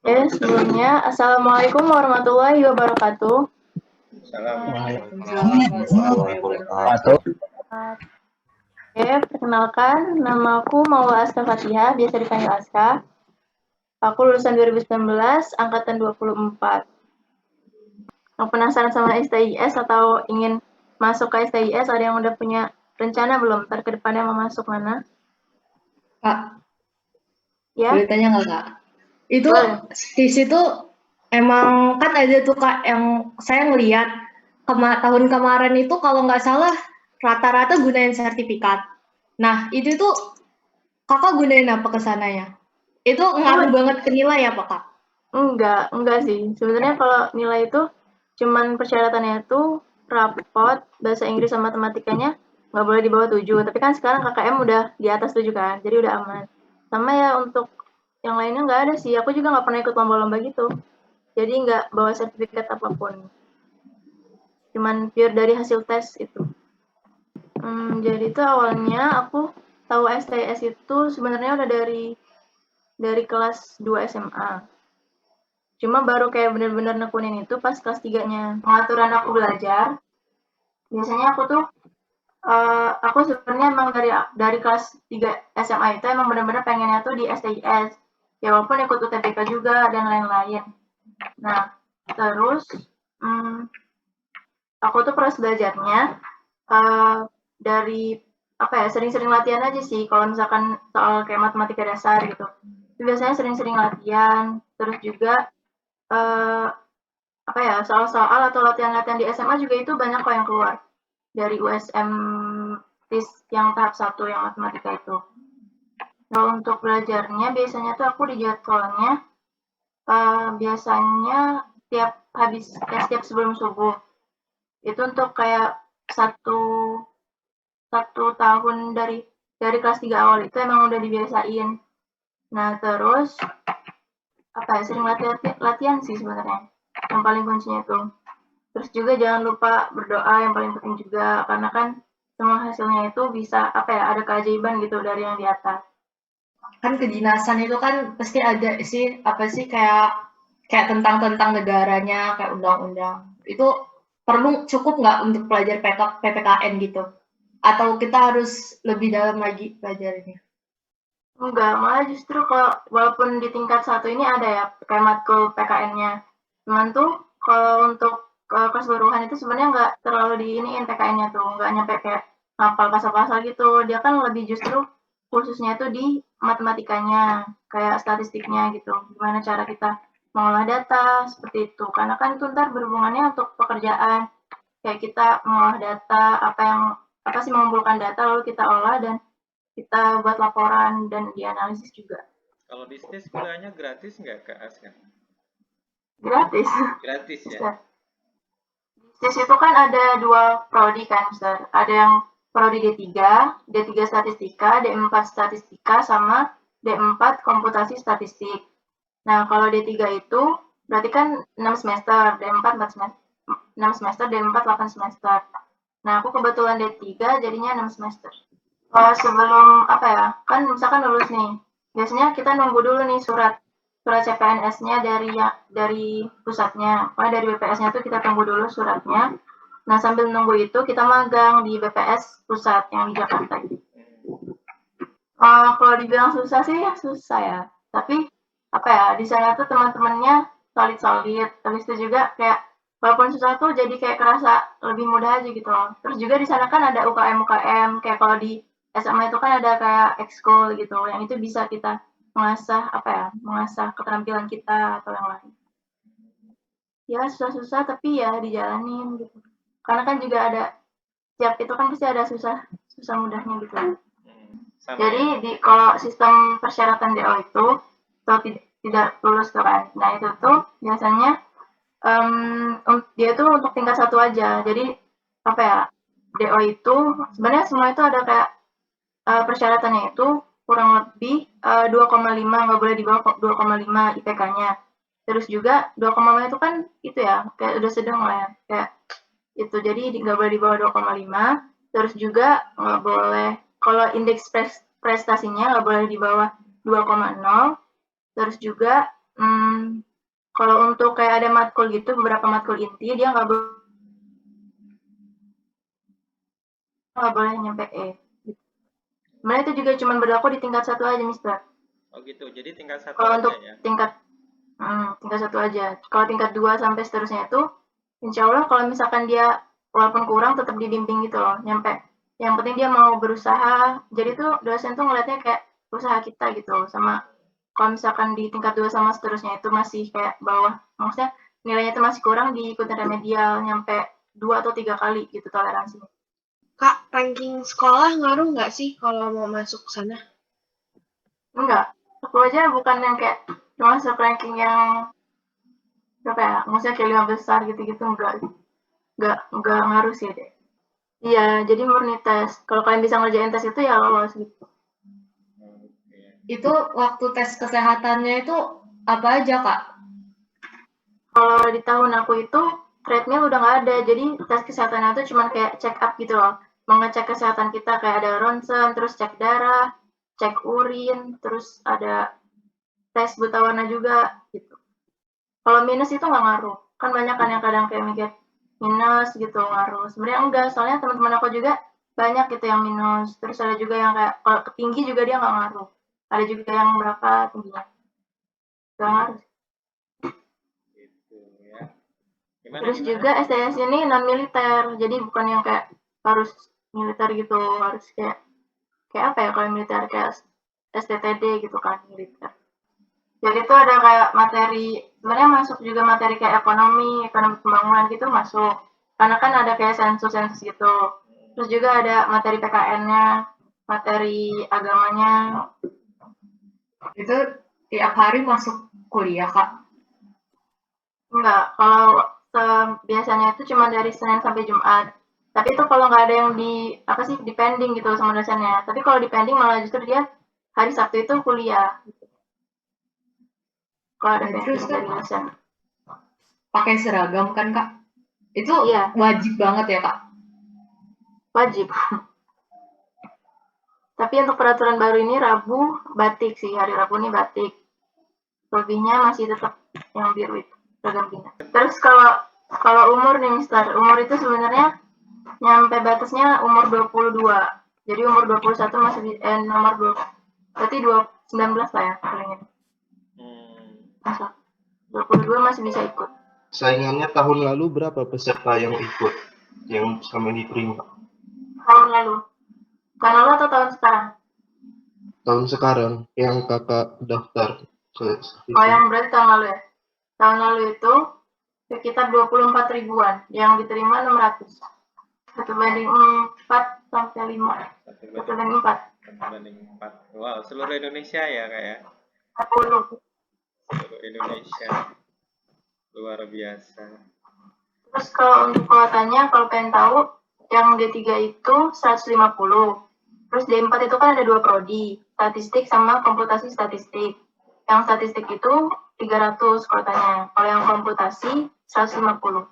Sebelumnya, Assalamualaikum warahmatullahi wabarakatuh. Perkenalkan, nama aku Maula Aska Fatihah, biasa dipanggil Aska. Aku lulusan 2019, angkatan 24. Yang penasaran sama STIS atau ingin masuk ke STIS, ada yang udah punya rencana belum? Ntar ke depannya mau masuk mana? Kak, Ya? boleh tanya nggak Kak? Itu Boleh. di situ emang kan ada tuh Kak yang saya ngeliat tahun kemarin itu kalau nggak salah rata-rata gunain sertifikat. Nah itu tuh Kakak gunain apa ke sananya? Itu ngaruh banget ke nilai apa Kak? Enggak sih. Sebenarnya kalau nilai itu cuman persyaratannya itu rapot, bahasa Inggris sama matematikanya nggak boleh di bawah 7. Tapi kan sekarang KKM udah di atas 7 kan, jadi udah aman. Sama ya untuk yang lainnya nggak ada sih. Aku juga nggak pernah ikut lomba-lomba gitu. Jadi nggak bawa sertifikat apapun. Cuman pure dari hasil tes itu. Jadi itu awalnya aku tahu STS itu sebenarnya udah dari kelas 2 SMA. Cuma baru kayak bener-bener nekunin itu pas kelas 3-nya. Pengaturan aku belajar, biasanya aku sebenarnya emang dari kelas 3 SMA itu emang bener-bener pengennya tuh di STIS. Ya walaupun ikut UTBK juga dan lain-lain. Nah, terus aku tuh proses belajarnya dari apa ya, sering-sering latihan aja sih kalau misalkan soal kayak matematika dasar gitu. Itu biasanya sering-sering latihan, terus juga eh, apa ya, soal-soal atau latihan-latihan di SMA juga itu banyak kok yang keluar dari USM TIS yang tahap 1 yang matematika itu. Kalau untuk belajarnya biasanya tuh aku di jadwalnya biasanya setiap sebelum subuh. Itu untuk kayak satu satu tahun dari kelas 3 awal itu emang udah dibiasain. Nah, terus apa ya, sering latihan sih sebenarnya. Yang paling kuncinya itu. Terus juga jangan lupa berdoa, yang paling penting juga, karena kan semua hasilnya itu bisa apa ya, ada keajaiban gitu dari yang di atas. Kan kedinasan itu kan pasti ada sih apa sih kayak tentang negaranya kayak undang-undang. Itu perlu cukup nggak untuk pelajar PPKN gitu? Atau kita harus lebih dalam lagi belajarnya? Enggak, malah justru kalau walaupun di tingkat 1 ini ada ya kayak matkul PKN-nya. Cuman tuh kalau untuk keseluruhan itu sebenarnya nggak terlalu diiniin PKN-nya tuh, nggak nyampe kayak ngapal pasal-pasal gitu. Dia kan lebih justru khususnya tuh di matematikanya, kayak statistiknya gitu. Gimana cara kita mengolah data, seperti itu. Karena kan itu ntar berhubungannya untuk pekerjaan. Kayak kita mengolah data, apa sih mengumpulkan data lalu kita olah dan kita buat laporan dan dianalisis juga. Kalau bisnis kuliahnya gratis nggak Kak Aska? Gratis. Gratis ya? Bisnis itu kan ada dua prodi kan, Ustaz. Ada yang prodi D3 statistika, D4 statistika, sama D4 komputasi statistik. Nah, kalau D3 itu berarti kan 6 semester, D4 4 semester, 6 semester, D4 8 semester. Nah, aku kebetulan D3 jadinya 6 semester. Sebelum apa ya, kan misalkan lulus nih, biasanya kita nunggu dulu nih surat surat CPNS-nya dari pusatnya. Pokoknya dari BPS-nya tuh kita tunggu dulu suratnya. Nah, sambil nunggu itu kita magang di BPS pusat yang di Jakarta. Kalau dibilang susah sih ya susah ya. Tapi apa ya, di sana tuh teman-temannya solid-solid. Habis itu juga kayak walaupun susah tuh jadi kayak kerasa lebih mudah aja gitu loh. Terus juga di sana kan ada UKM-UKM, kayak kalau di SMA itu kan ada kayak ekskul gitu, yang itu bisa kita mengasah apa ya, mengasah keterampilan kita atau yang lain. Ya susah-susah tapi ya dijalanin gitu. Karena kan juga ada tiap itu kan pasti ada susah mudahnya gitu. Jadi kalau sistem persyaratan DO itu atau tidak lulus tuh kan. Nah itu tuh biasanya dia tuh untuk tingkat 1 aja. Jadi apa ya, DO itu sebenarnya semua itu ada kayak persyaratannya itu kurang lebih 2,5, nggak boleh di bawah 2,5 IPK-nya. Terus juga 2,5 itu kan itu ya kayak udah sedang lah ya, kayak itu jadi nggak boleh di bawah 2,5. Terus juga nggak boleh kalau indeks prestasinya nggak boleh di bawah 2,0. Terus juga Kalau untuk kayak ada matkul gitu, beberapa matkul inti, dia nggak boleh nyampe E. Gitu. Sebenarnya itu juga cuma berlaku di tingkat 1 aja, Mister. Oh gitu, jadi tingkat 1 Kalau aja untuk ya? tingkat 1 aja. Kalau tingkat 2 sampai seterusnya itu, insya Allah kalau misalkan dia walaupun kurang tetap dibimbing gitu loh, nyampe. Yang penting dia mau berusaha. Jadi tuh dosen tuh ngeliatnya kayak usaha kita gitu. Sama kalau misalkan di tingkat 2 sama seterusnya itu masih kayak bawah, maksudnya nilainya itu masih kurang, diikutin remedial nyampe 2 atau 3 kali gitu toleransinya. Kak, ranking sekolah ngaruh nggak sih kalau mau masuk sana? Enggak, aku aja bukan yang kayak masuk ranking yang berapa ya, maksudnya kayak 5 besar gitu-gitu, enggak ngaruh sih deh. Iya, jadi murni tes. Kalau kalian bisa ngerjain tes itu ya lolos gitu. Oke. Itu waktu tes kesehatannya itu apa aja, Kak? Kalau di tahun aku itu treadmill udah nggak ada, jadi tes kesehatannya itu cuma kayak check up gitu loh, mengecek kesehatan kita kayak ada ronsen, terus cek darah, cek urin, terus ada tes buta warna juga gitu. Kalau minus itu nggak ngaruh, kan banyak kan yang kadang kayak mikir minus gitu ngaruh. Sebenarnya enggak, soalnya teman-teman aku juga banyak gitu yang minus. Terus ada juga yang kayak kalau tinggi juga dia nggak ngaruh. Ada juga yang berapa tingginya, nggak ngaruh. Gitu ya. Gimana Terus gimana? juga STS ini non militer, jadi bukan yang kayak harus militer gitu, harus kayak apa ya kalau militer kayak STTD gitu kan militer. Jadi itu ada kayak materi, sebenarnya masuk juga materi kayak ekonomi pembangunan gitu masuk. Karena kan ada kayak sensus gitu. Terus juga ada materi PKN-nya, materi agamanya. Itu tiap hari masuk kuliah, Kak? Enggak, kalau biasanya itu cuma dari Senin sampai Jumat. Tapi itu kalau nggak ada yang depending gitu sama dosennya. Tapi kalau depending malah justru dia hari Sabtu itu kuliah. Kalau ada Nah, terus pending kan dari dosen. pakai seragam kan, Kak? Itu Iya, wajib banget ya, Kak? wajib. Tapi untuk peraturan baru ini Rabu batik sih, hari Rabu ini batik. Lebihnya masih tetap yang biru itu, seragam dinas. Terus kalau umur nih Mister, umur itu sebenarnya nyampe batasnya umur 22. Jadi umur 21 masih nomor 2. Berarti 19 lah ya palingnya. Masa 22 masih bisa ikut. Saingannya tahun lalu berapa peserta yang ikut, yang sama diterima? Tahun lalu. Tahun lalu atau tahun sekarang? Tahun sekarang yang kakak daftar ke Oh yang berarti tahun lalu ya? Tahun lalu itu sekitar 24 ribuan, yang diterima 600. 1/4 sampai 5. 1/4. 1/4. Wow, seluruh Indonesia ya Kak ya? 10. Seluruh Indonesia. Luar biasa. Terus kalau untuk kuotanya, kalau pengen tahu, yang D3 itu 150. Terus D4 itu kan ada 2 prodi, statistik sama komputasi statistik. Yang statistik itu 300 kuotanya. Kalau yang komputasi 150.